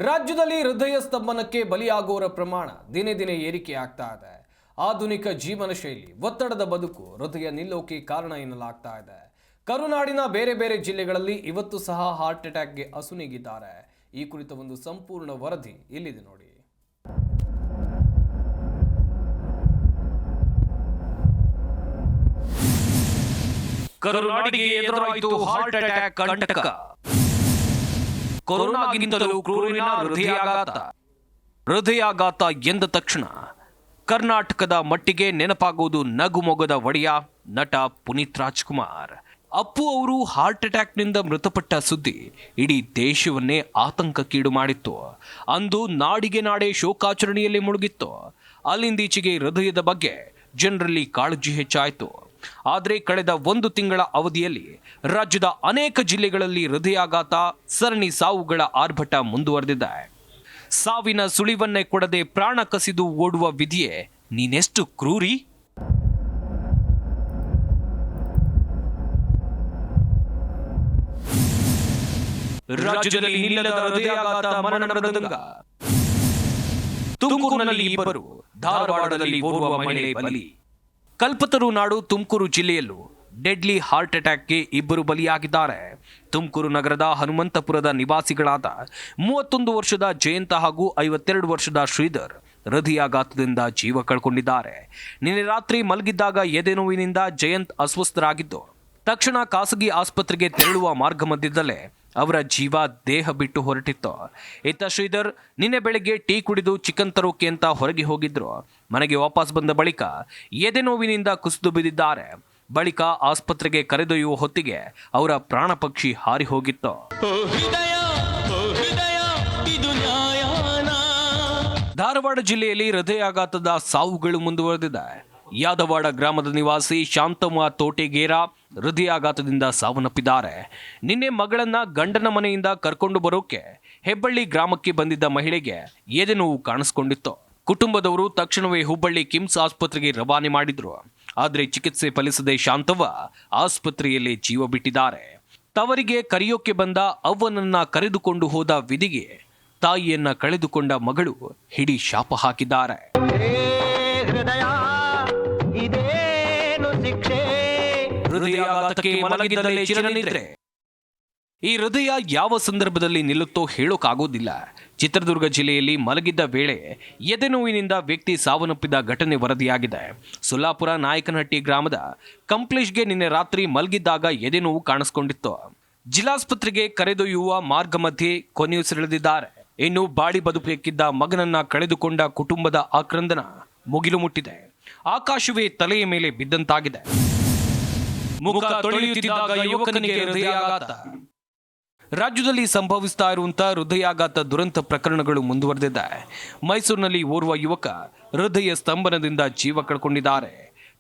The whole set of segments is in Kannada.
ರಾಜ್ಯದಲ್ಲಿ ಹೃದಯ ಸ್ತಂಭನಕ್ಕೆ ಬಲಿಯಾಗುವವರ ಪ್ರಮಾಣ ದಿನೇ ದಿನೇ ಏರಿಕೆ ಆಗ್ತಾ ಇದೆ. ಆಧುನಿಕ ಜೀವನ ಶೈಲಿ, ಒತ್ತಡದ ಬದುಕು ಹೃದಯ ನಿಲ್ಲೋಕೆ ಕಾರಣ ಎನ್ನಲಾಗ್ತಾ ಇದೆ. ಕರುನಾಡಿನ ಬೇರೆ ಬೇರೆ ಜಿಲ್ಲೆಗಳಲ್ಲಿ ಇವತ್ತು ಸಹ ಹಾರ್ಟ್ ಅಟ್ಯಾಕ್ಗೆ ಅಸುನೀಗಿದ್ದಾರೆ. ಈ ಕುರಿತ ಒಂದು ಸಂಪೂರ್ಣ ವರದಿ ಇಲ್ಲಿದೆ ನೋಡಿ. ಕರುನಾಡಿಗೆ ಎದುರಾಯಿತು ಹಾರ್ಟ್ ಅಟ್ಯಾಕ್ ಕಂಟಕ. ಕೊರೋನಾಗಿಂತಲೂ ಕ್ರೂರಿನ ಹೃದಯಾಘಾತ ಎಂದ ತಕ್ಷಣ ಕರ್ನಾಟಕದ ಮಟ್ಟಿಗೆ ನೆನಪಾಗುವುದು ನಗುಮೊಗದ ಒಡೆಯ ನಟ ಪುನೀತ್ ರಾಜ್ಕುಮಾರ್. ಅಪ್ಪು ಅವರು ಹಾರ್ಟ್ ಅಟ್ಯಾಕ್ನಿಂದ ಮೃತಪಟ್ಟ ಸುದ್ದಿ ಇಡೀ ದೇಶವನ್ನೇ ಆತಂಕಕ್ಕೀಡು ಮಾಡಿತ್ತು. ಅಂದು ನಾಡಿಗೆ ನಾಡೆ ಶೋಕಾಚರಣೆಯಲ್ಲಿ ಮುಳುಗಿತ್ತು. ಅಲ್ಲಿಂದೀಚೆಗೆ ಹೃದಯದ ಬಗ್ಗೆ ಜನರಲ್ಲಿ ಕಾಳಜಿ ಹೆಚ್ಚಾಯಿತು. ಆದರೆ ಕಳೆದ 1 ತಿಂಗಳ ಅವಧಿಯಲ್ಲಿ ರಾಜ್ಯದ ಅನೇಕ ಜಿಲ್ಲೆಗಳಲ್ಲಿ ಹೃದಯಾಘಾತ ಸರಣಿ ಸಾವುಗಳ ಆರ್ಭಟ ಮುಂದುವರೆದಿದೆ. ಸಾವಿನ ಸುಳಿವನ್ನೇ ಕೊಡದೆ ಪ್ರಾಣ ಕಸಿದು ಓಡುವ ವಿಧಿಯೇ ನೀನೆಷ್ಟು ಕ್ರೂರಿ. ರಾಜ್ಯದಲ್ಲಿ ನಿಲ್ಲದ ಹೃದಯಾಘಾತ ಮರಣ ಮೃದಂಗ. ತುಮಕೂರಿನಲ್ಲಿ 2, ಧಾರವಾಡದಲ್ಲಿ ಓರ್ವ ಮಹಿಳೆ ಬಲಿ. ಕಲ್ಪತರು ನಾಡು ತುಮಕೂರು ಜಿಲ್ಲೆಯಲ್ಲೂ ಡೆಡ್ಲಿ ಹಾರ್ಟ್ ಅಟ್ಯಾಕ್ಗೆ 2 ಬಲಿಯಾಗಿದ್ದಾರೆ. ತುಮಕೂರು ನಗರದ ಹನುಮಂತಪುರದ ನಿವಾಸಿಗಳಾದ 31 ವರ್ಷದ ಜಯಂತ ಹಾಗೂ 52 ವರ್ಷದ ಶ್ರೀಧರ್ ಹೃದಯಾಘಾತದಿಂದ ಜೀವ ಕಳ್ಕೊಂಡಿದ್ದಾರೆ. ನಿನ್ನೆ ರಾತ್ರಿ ಮಲಗಿದ್ದಾಗ ಎದೆ ನೋವಿನಿಂದ ಜಯಂತ್ ಅಸ್ವಸ್ಥರಾಗಿದ್ದು ತಕ್ಷಣ ಖಾಸಗಿ ಆಸ್ಪತ್ರೆಗೆ ತೆರಳುವ ಮಾರ್ಗ ಮಧ್ಯದಲ್ಲೇ ಅವರ ಜೀವ ದೇಹ ಬಿಟ್ಟು ಹೊರಟಿತ್ತು. ಇತ್ತ ಶ್ರೀಧರ್ ನಿನ್ನೆ ಬೆಳಗ್ಗೆ ಟೀ ಕುಡಿದು ಚಿಕನ್ ತರೋಕೆ ಅಂತ ಹೊರಗೆ ಹೋಗಿದ್ರು. ಮನೆಗೆ ವಾಪಸ್ ಬಂದ ಬಳಿಕ ಎದೆ ನೋವಿನಿಂದ ಕುಸಿದು ಬಿದ್ದಿದ್ದಾರೆ. ಬಳಿಕ ಆಸ್ಪತ್ರೆಗೆ ಕರೆದೊಯ್ಯುವ ಹೊತ್ತಿಗೆ ಅವರ ಪ್ರಾಣ ಪಕ್ಷಿ ಹಾರಿ ಹೋಗಿತ್ತು. ಧಾರವಾಡ ಜಿಲ್ಲೆಯಲ್ಲಿ ಹೃದಯಾಘಾತದ ಸಾವುಗಳು ಮುಂದುವರೆದಿದೆ. ಯಾದವಾಡ ಗ್ರಾಮದ ನಿವಾಸಿ ಶಾಂತಮ್ಮ ತೋಟೆಗೇರ ಹೃದಯಾಘಾತದಿಂದ ಸಾವನ್ನಪ್ಪಿದ್ದಾರೆ. ನಿನ್ನೆ ಮಗಳನ್ನ ಗಂಡನ ಮನೆಯಿಂದ ಕರ್ಕೊಂಡು ಬರೋಕೆ ಹೆಬ್ಬಳ್ಳಿ ಗ್ರಾಮಕ್ಕೆ ಬಂದಿದ್ದ ಮಹಿಳೆಗೆ ಎದೆ ನೋವು ಕಾಣಿಸಿಕೊಂಡಿತ್ತು. ಕುಟುಂಬದವರು ತಕ್ಷಣವೇ ಹುಬ್ಬಳ್ಳಿ ಕಿಮ್ಸ್ ಆಸ್ಪತ್ರೆಗೆ ರವಾನೆ ಮಾಡಿದ್ರು. ಆದರೆ ಚಿಕಿತ್ಸೆ ಫಲಿಸದೆ ಶಾಂತವ್ವ ಆಸ್ಪತ್ರೆಯಲ್ಲಿ ಜೀವ ಬಿಟ್ಟಿದ್ದಾರೆ. ತವರಿಗೆ ಕರೆಯೋಕೆ ಬಂದ ಅವ್ವನನ್ನ ಕರೆದುಕೊಂಡು ಹೋದ ವಿಧಿಗೆ ತಾಯಿಯನ್ನ ಕಳೆದುಕೊಂಡ ಮಗಳು ಹಿಡಿ ಶಾಪ ಹಾಕಿದ್ದಾರೆ. ಹೃದಯಾಘಾತಕ್ಕೆ ಮಲಗಿದ್ದಲ್ಲೇ ಚಿರನಿದ್ರೆ. ಈ ಹೃದಯ ಯಾವ ಸಂದರ್ಭದಲ್ಲಿ ನಿಲ್ಲುತ್ತೋ ಹೇಳೋಕ್ಕಾಗೋದಿಲ್ಲ. ಚಿತ್ರದುರ್ಗ ಜಿಲ್ಲೆಯಲ್ಲಿ ಮಲಗಿದ್ದ ವೇಳೆ ಎದೆ ನೋವಿನಿಂದ ವ್ಯಕ್ತಿ ಸಾವನ್ನಪ್ಪಿದ ಘಟನೆ ವರದಿಯಾಗಿದೆ. ಸೊಲ್ಲಾಪುರ ನಾಯಕನಹಟ್ಟಿ ಗ್ರಾಮದ ಕಂಪ್ಲೇಶ್ಗೆ ನಿನ್ನೆ ರಾತ್ರಿ ಮಲಗಿದ್ದಾಗ ಎದೆ ನೋವು ಕಾಣಿಸಿಕೊಂಡಿತ್ತು. ಜಿಲ್ಲಾಸ್ಪತ್ರೆಗೆ ಕರೆದೊಯ್ಯುವ ಮಾರ್ಗ ಮಧ್ಯೆ ಕೊನೆಯುಸಿರೆಳೆದಿದ್ದಾರೆ. ಇನ್ನು ಬಾಳಿ ಬದುಕಿಕ್ಕಿದ್ದ ಮಗನನ್ನ ಕಳೆದುಕೊಂಡ ಕುಟುಂಬದ ಆಕ್ರಂದನ ಮುಗಿಲು ಮುಟ್ಟಿದೆ. ಆಕಾಶವೇ ತಲೆಯ ಮೇಲೆ ಬಿದ್ದಂತಾಗಿದೆ. ಮುಖ ತೊಳೆಯುತ್ತಿದ್ದಾಗ ಯುವಕನಿಗೆ ಹೃದಯಾಘಾತ. ರಾಜ್ಯದಲ್ಲಿ ಸಂಭವಿಸ್ತಾ ಇರುವಂತಹ ಹೃದಯಾಘಾತ ದುರಂತ ಪ್ರಕರಣಗಳು ಮುಂದುವರೆದಿದೆ. ಮೈಸೂರಿನಲ್ಲಿ ಓರ್ವ ಯುವಕ ಹೃದಯ ಸ್ತಂಭನದಿಂದ ಜೀವ ಕಳ್ಕೊಂಡಿದ್ದಾರೆ.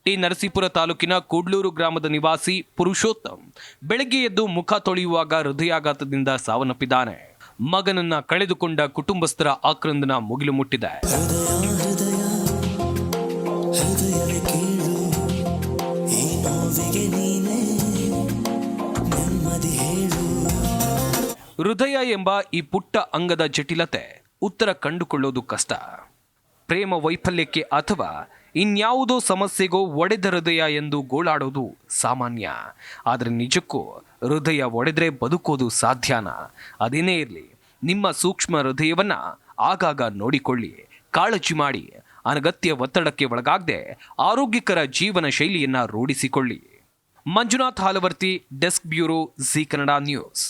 ಟಿ ನರಸೀಪುರ ತಾಲೂಕಿನ ಕೂಡ್ಲೂರು ಗ್ರಾಮದ ನಿವಾಸಿ ಪುರುಷೋತ್ತಮ್ ಬೆಳಗ್ಗೆ ಎದ್ದು ಮುಖ ತೊಳೆಯುವಾಗ ಹೃದಯಾಘಾತದಿಂದ ಸಾವನ್ನಪ್ಪಿದ್ದಾನೆ. ಮಗನನ್ನ ಕಳೆದುಕೊಂಡ ಕುಟುಂಬಸ್ಥರ ಆಕ್ರಂದನ ಮುಗಿಲು ಮುಟ್ಟಿದೆ. ಹೃದಯ ಎಂಬ ಈ ಪುಟ್ಟ ಅಂಗದ ಜಟಿಲತೆ ಉತ್ತರ ಕಂಡುಕೊಳ್ಳೋದು ಕಷ್ಟ. ಪ್ರೇಮ ವೈಫಲ್ಯಕ್ಕೆ ಅಥವಾ ಇನ್ಯಾವುದೋ ಸಮಸ್ಯೆಗೋ ಒಡೆದ ಹೃದಯ ಎಂದು ಗೋಳಾಡೋದು ಸಾಮಾನ್ಯ. ಆದರೆ ನಿಜಕ್ಕೂ ಹೃದಯ ಒಡೆದ್ರೆ ಬದುಕೋದು ಸಾಧ್ಯನಾ? ಅದೇನೇ ಇರಲಿ, ನಿಮ್ಮ ಸೂಕ್ಷ್ಮ ಹೃದಯವನ್ನ ಆಗಾಗ ನೋಡಿಕೊಳ್ಳಿ, ಕಾಳಜಿ ಮಾಡಿ. ಅನಗತ್ಯ ಒತ್ತಡಕ್ಕೆ ಒಳಗಾಗದೆ ಆರೋಗ್ಯಕರ ಜೀವನ ಶೈಲಿಯನ್ನ ರೂಢಿಸಿಕೊಳ್ಳಿ. Manjunath Halavarthi, desk bureau, Zee Kannada news.